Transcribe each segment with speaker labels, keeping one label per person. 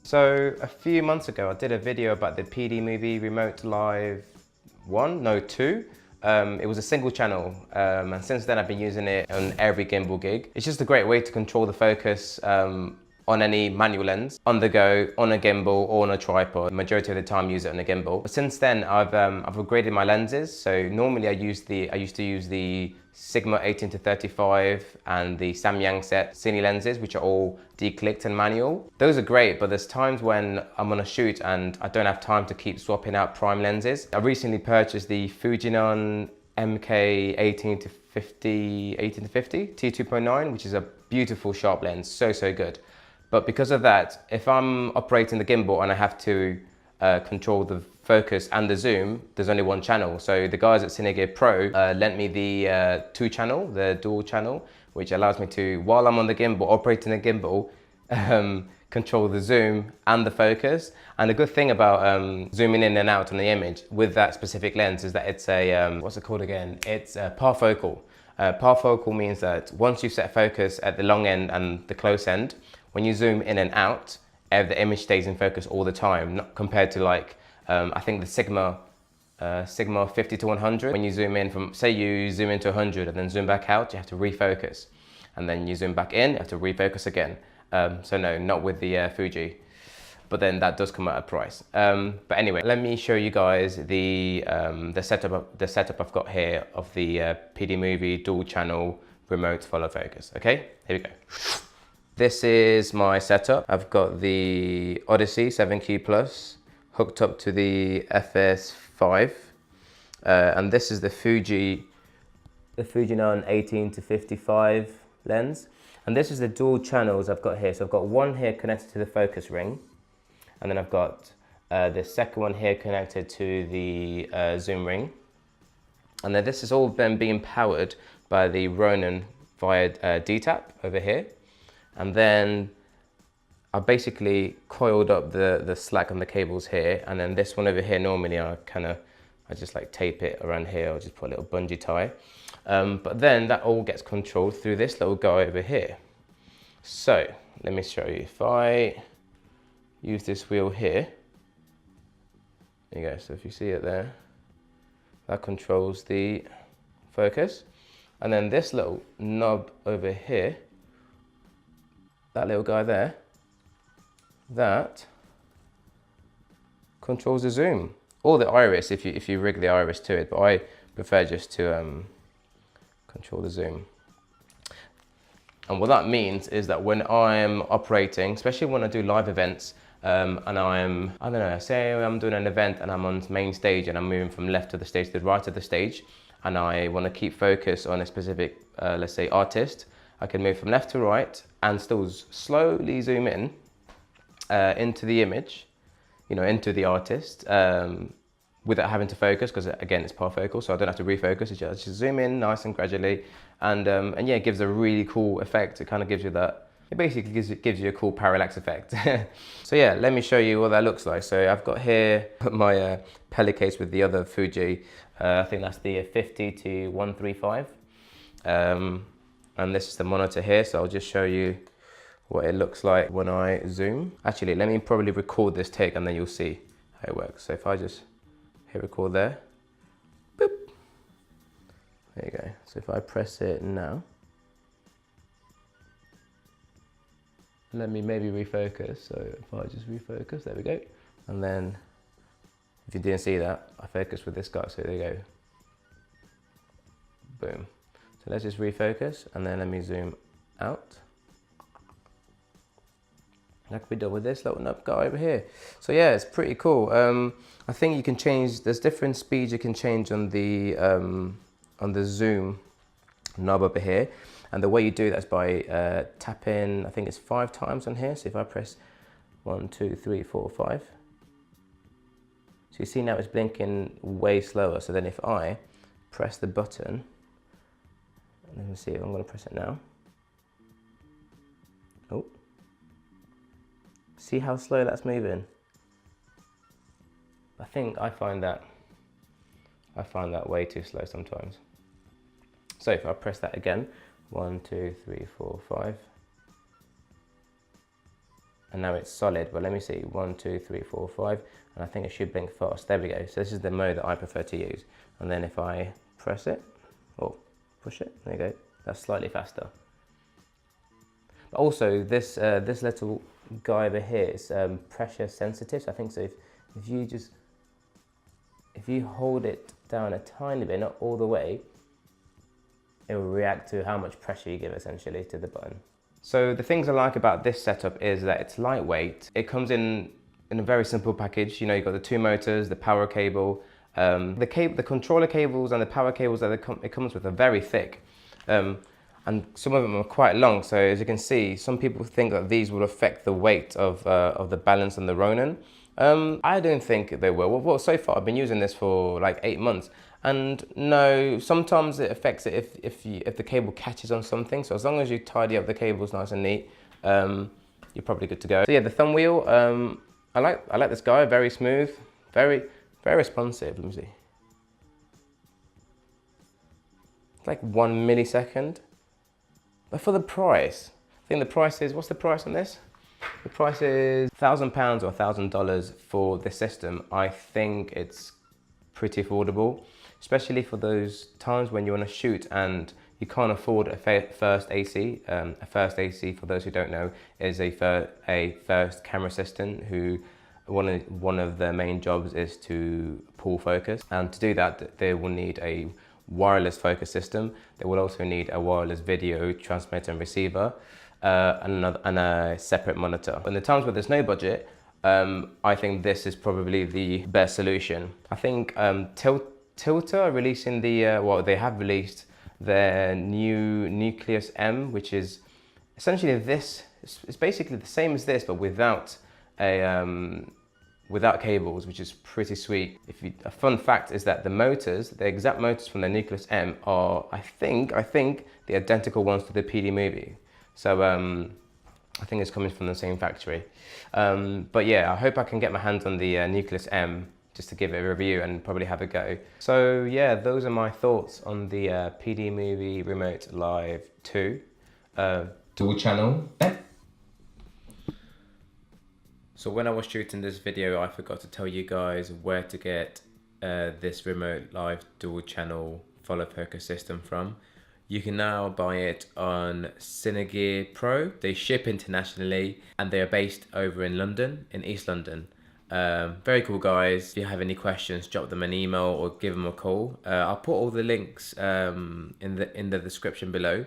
Speaker 1: So a few months ago, I did a video about the PDMOVIE Remote Live 1, no 2. It was a single channel, and since then I've been using it on every gimbal gig. It's just a great way to control the focus on any manual lens, on the go, on a gimbal or on a tripod. The majority of the time use it on a gimbal. But since then I've upgraded my lenses. So normally I used to use the Sigma 18-35 and the Samyang set cine lenses, which are all declicked and manual. Those are great, but there's times when I'm on a shoot and I don't have time to keep swapping out prime lenses. I recently purchased the Fujinon MK 18-50 T2.9, which is a beautiful sharp lens, so good. But because of that, if I'm operating the gimbal and I have to control the focus and the zoom, there's only one channel. So the guys at Cinegear Pro lent me the 2 channel, the dual channel, which allows me to, while I'm on the gimbal, operating the gimbal, control the zoom and the focus. And the good thing about zooming in and out on the image with that specific lens is that it's a, what's it called again? It's a parfocal. Parfocal means that once you set focus at the long end and the close end, when you zoom in and out, the image stays in focus all the time, not compared to like, I think the Sigma 50-100, when you zoom in from, say you zoom into 100 and then zoom back out, you have to refocus. And then you zoom back in, you have to refocus again. So no, not with the Fuji, but then that does come at a price. But anyway, let me show you guys the setup I've got here of the PDMOVIE dual channel remote follow focus. Okay, here we go. This is my setup. I've got the Odyssey 7Q Plus hooked up to the FS5, and this is the Fujinon 18-55 lens. And this is the dual channels I've got here. So I've got one here connected to the focus ring, and then I've got the second one here connected to the zoom ring. And then this is all then being powered by the Ronin via D-tap over here. And then I basically coiled up the slack on the cables here, and then this one over here, normally I just like tape it around here, or just put a little bungee tie. But then that all gets controlled through this little guy over here. So let me show you. If I use this wheel here, there you go. So if you see it there, that controls the focus. And then this little knob over here, that little guy there, that controls the zoom or the iris if you rig the iris to it, but I prefer just to control the zoom. And what that means is that when I'm operating, especially when I do live events, and I don't know, say I'm doing an event and I'm on main stage and I'm moving from left of the stage to the right of the stage, and I want to keep focus on a specific, let's say, artist, I can move from left to right and still slowly zoom in into the image, you know, into the artist, without having to focus, because again, it's parfocal, so I don't have to refocus. It's just zoom in nice and gradually, and yeah, it gives a really cool effect. It kind of gives you that, it basically gives you a cool parallax effect. So yeah, let me show you what that looks like. So I've got here my Peli case with the other Fuji. I think that's the 50-135. And this is the monitor here, so I'll just show you what it looks like when I zoom. Actually, let me probably record this take and then you'll see how it works. So if I just hit record there, boop, there you go. So if I press it now, let me maybe refocus. So if I just refocus, there we go. And then if you didn't see that, I focus with this guy, so there you go. Boom. So let's just refocus, and then let me zoom out. That could be done with this little nub guy over here. So yeah, it's pretty cool. I think you can change, there's different speeds you can change on the zoom knob over here. And the way you do that is by tapping, I think it's 5 times on here. So if I press 1, 2, 3, 4, 5. So you see now it's blinking way slower. So then if I press the button, let me see if I'm going to press it now. Oh, see how slow that's moving? I think I find that way too slow sometimes. So if I press that again, 1, 2, 3, 4, 5. And now it's solid, but let me see, 1, 2, 3, 4, 5, and I think it should blink fast. There we go. So this is the mode that I prefer to use. And then if I press it, or push it, there you go, that's slightly faster. But also this this little guy over here is pressure sensitive, so I think so if you hold it down a tiny bit, not all the way, it will react to how much pressure you give essentially to the button. So the things I like about this setup is that it's lightweight. It comes in a very simple package. You know, you've got the 2 motors, the power cable, the controller cables and the power cables that it comes with are very thick. And some of them are quite long. So as you can see, some people think that these will affect the weight of the balance and the Ronin. I don't think they will. Well, so far I've been using this for like 8 months. And no, sometimes it affects it if the cable catches on something. So as long as you tidy up the cables nice and neat, you're probably good to go. So yeah, the thumb wheel, I like this guy. Very smooth, very responsive. Let me see. It's like 1 millisecond. But for the price, I think the price is, what's the price on this? The price is £1,000 or $1,000 for this system. I think it's pretty affordable, especially for those times when you want to shoot and you can't afford a first AC. A first AC, for those who don't know, is a first camera assistant who one of their main jobs is to pull focus, and to do that they will need a wireless focus system. They will also need a wireless video transmitter and receiver, and a separate monitor. In the times where there's no budget, I think this is probably the best solution. I think Tilta are releasing they have released their new Nucleus M, which is essentially this. It's basically the same as this, but without cables, which is pretty sweet. A fun fact is that the exact motors from the Nucleus M are, I think, the identical ones to the PDMOVIE. So I think it's coming from the same factory. But yeah, I hope I can get my hands on the Nucleus M just to give it a review and probably have a go. So yeah, those are my thoughts on the PDMOVIE Remote Live 2 dual channel. So when I was shooting this video, I forgot to tell you guys where to get this Remote Live dual channel follow focus system from. You can now buy it on Cinegear Pro. They ship internationally and they are based over in London, in East London. Very cool guys. If you have any questions, drop them an email or give them a call. I'll put all the links in the description below.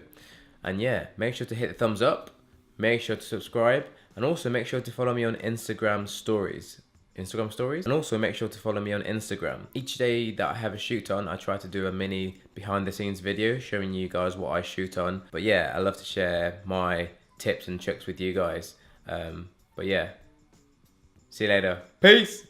Speaker 1: And yeah, make sure to hit the thumbs up, make sure to subscribe, and also make sure to follow me on Instagram stories, and also make sure to follow me on Instagram. Each day that I have a shoot on, I try to do a mini behind the scenes video showing you guys what I shoot on. But yeah, I love to share my tips and tricks with you guys. But yeah, see you later. Peace.